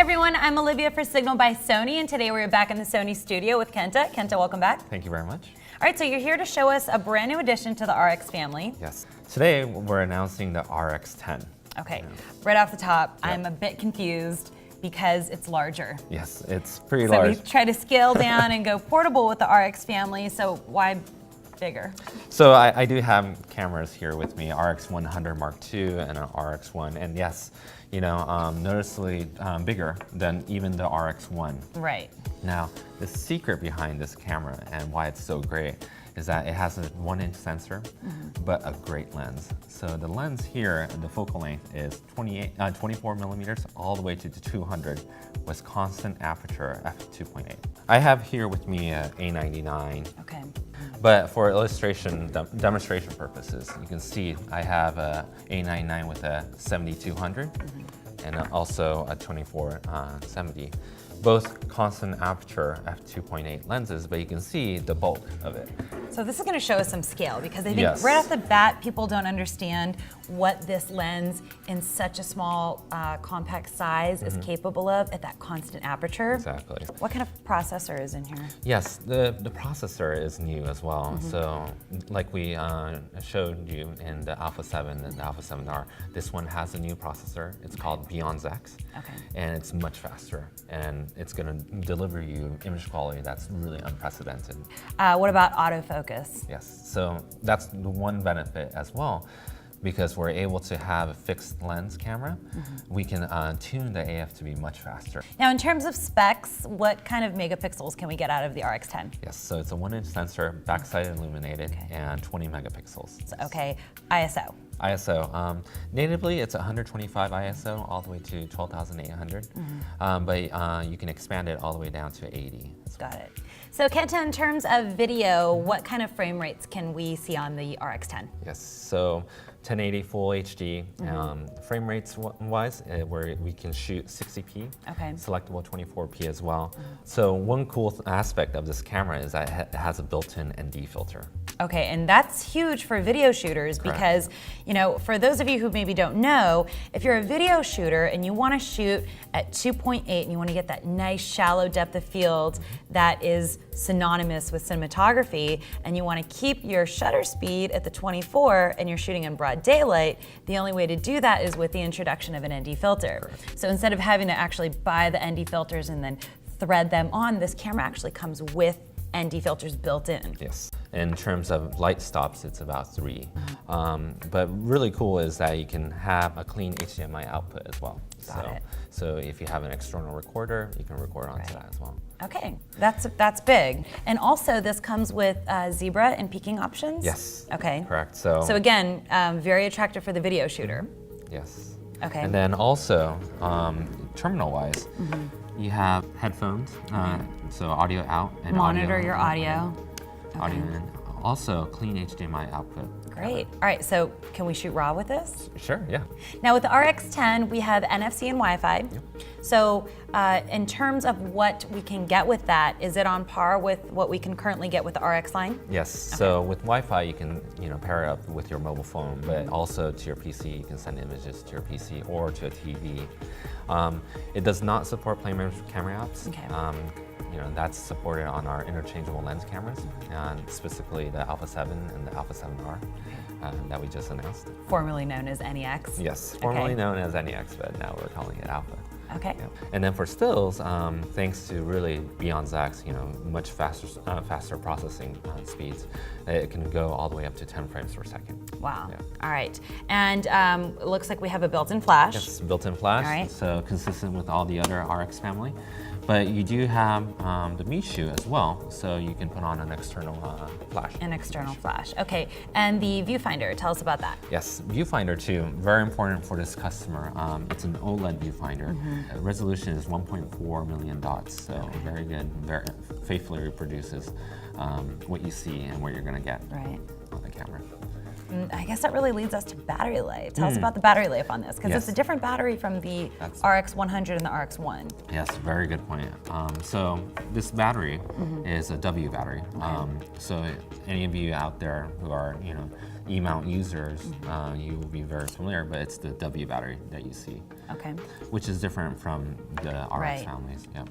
everyone, I'm Olivia for Signal by Sony, and today we're back in the Sony studio with Kenta. Kenta, welcome back. Thank you very much. All right, so you're here to show us a brand new addition to the RX family. Yes. Today we're announcing the RX10. Okay, right off the top, Yep. I'm a bit confused because it's larger. Yes, it's pretty So large. we try to scale down and go portable with the RX family, so why bigger? So I do have cameras here with me, RX100 Mark II and an RX1, and yes, you know, noticeably bigger than even the RX1. Right. Now, the secret behind this camera and why it's so great is that it has a 1-inch sensor, but a great lens. So the lens here, the focal length is 24 millimeters all the way to 200 with constant aperture f2.8. I have here with me a A99. Okay. But for illustration, demonstration purposes, you can see I have a A99 with a 7200 and also a 2470. Both constant aperture f2.8 lenses, but you can see the bulk of it. So this is going to show us some scale because I think Yes. right off the bat, people don't understand what this lens in such a small, compact size is capable of at that constant aperture. Exactly. What kind of processor is in here? Yes, the processor is new as well. So like we showed you in the Alpha 7 and the Alpha 7R, this one has a new processor. It's called Beyond X. Okay. And it's much faster. And it's going to deliver you image quality that's really unprecedented. What about autofocus? Yes, so that's the one benefit as well. Because we're able to have a fixed lens camera, we can tune the AF to be much faster. Now, in terms of specs, what kind of megapixels can we get out of the RX10? Yes, so it's a 1-inch sensor, backside illuminated, and 20 megapixels. So, okay, ISO. ISO, natively it's 125 ISO all the way to 12,800, but you can expand it all the way down to 80. Got it. So Kenta, in terms of video, what kind of frame rates can we see on the RX10? Yes, so 1080 full HD, frame rates wise, where we can shoot 60p, Okay. selectable 24p as well. So one cool aspect of this camera is that it has a built-in ND filter. Okay, and that's huge for video shooters because, you know, for those of you who maybe don't know, if you're a video shooter and you want to shoot at 2.8 and you want to get that nice shallow depth of field that is synonymous with cinematography, and you want to keep your shutter speed at the 24 and you're shooting in broad daylight, the only way to do that is with the introduction of an ND filter. So instead of having to actually buy the ND filters and then thread them on, this camera actually comes with ND filters built in. Yes. In terms of light stops, it's about 3. But really cool is that you can have a clean HDMI output as well. Got it. So if you have an external recorder, you can record onto that as well. Okay, that's big. And also this comes with zebra and peaking options? Yes. Okay. Correct. So again, very attractive for the video shooter. yes. Okay. And then also, terminal-wise, you have headphones, so audio out and Monitor audio your audio. audio in. Also, clean HDMI output. Great. All right, so can we shoot RAW with this? Sure, yeah. Now with the RX10, we have NFC and Wi-Fi. So in terms of what we can get with that, is it on par with what we can currently get with the RX line? Yes, so with Wi-Fi, you can pair it up with your mobile phone, but also to your PC, you can send images to your PC or to a TV. It does not support planar camera apps. Okay. That's supported on our interchangeable lens cameras, and specifically the Alpha 7 and the Alpha 7R that we just announced. Formerly known as NEX? Yes, formerly known as NEX, but now we're calling it Alpha. Okay. Yeah. And then for stills, thanks to really Beyond X, much faster processing speeds, it can go all the way up to 10 frames per second. Wow. Yeah. All right. And it looks like we have a built-in flash. Yes, built-in flash, All right. so consistent with all the other RX family. But you do have the Mishu as well, so you can put on an external flash. An external flash. Okay. And the viewfinder, tell us about that. Yes, viewfinder too, very important for this customer. It's an OLED viewfinder. Resolution is 1.4 million dots, so very good, very faithfully reproduces what you see and what you're going to get Right. on the camera. I guess that really leads us to battery life. Tell us about the battery life on this, because it's a different battery from the RX100 and the RX1. Yes, very good point. So this battery is a W battery. So any of you out there who are, E-mount users, you will be very familiar, but it's the W battery that you see. Okay. Which is different from the RX families. Yeah.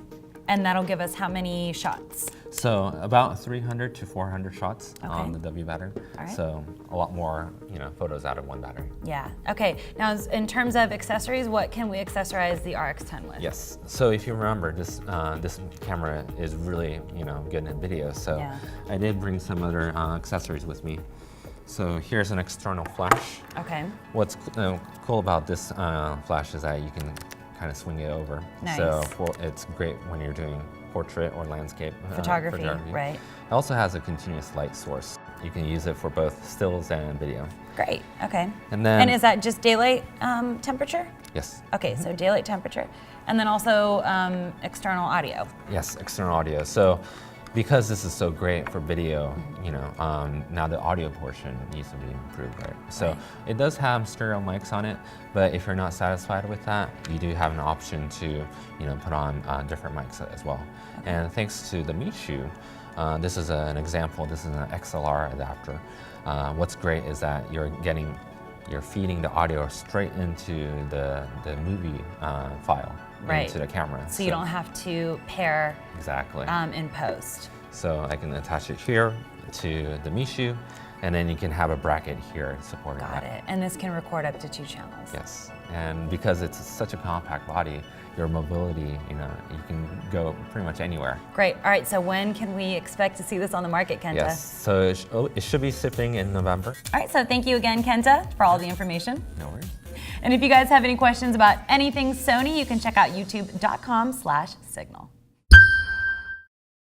And that'll give us how many shots? So about 300 to 400 shots on the W battery. All right. So a lot more, photos out of one battery. Yeah. Okay. Now, in terms of accessories, what can we accessorize the RX10 with? Yes. So if you remember, this camera is really, good in video. So I did bring some other accessories with me. So here's an external flash. Okay. What's cool about this flash is that you can kind of swing it over. Nice. So it's great when you're doing portrait or landscape photography, right? It also has a continuous light source. You can use it for both stills and video. Great, okay. And is that just daylight temperature? Yes. Okay, so daylight temperature. And then also external audio. Yes, external audio. So because this is so great for video, now the audio portion needs to be improved, right? So it does have stereo mics on it, but if you're not satisfied with that, you do have an option to, put on different mics as well. Okay. And thanks to the Mishu, this is an example. This is an XLR adapter. What's great is that you're feeding the audio straight into the movie file. Into the camera. So you don't have to pair in post. So I can attach it here to the Mishu, and then you can have a bracket here supporting that. Got it. And this can record up to 2 channels. Yes. And because it's such a compact body, your mobility, you can go pretty much anywhere. Great. All right, so when can we expect to see this on the market, Kenta? Yes, so it should be shipping in November. All right, so thank you again, Kenta, for all the information. No worries. And if you guys have any questions about anything Sony, you can check out youtube.com/signal.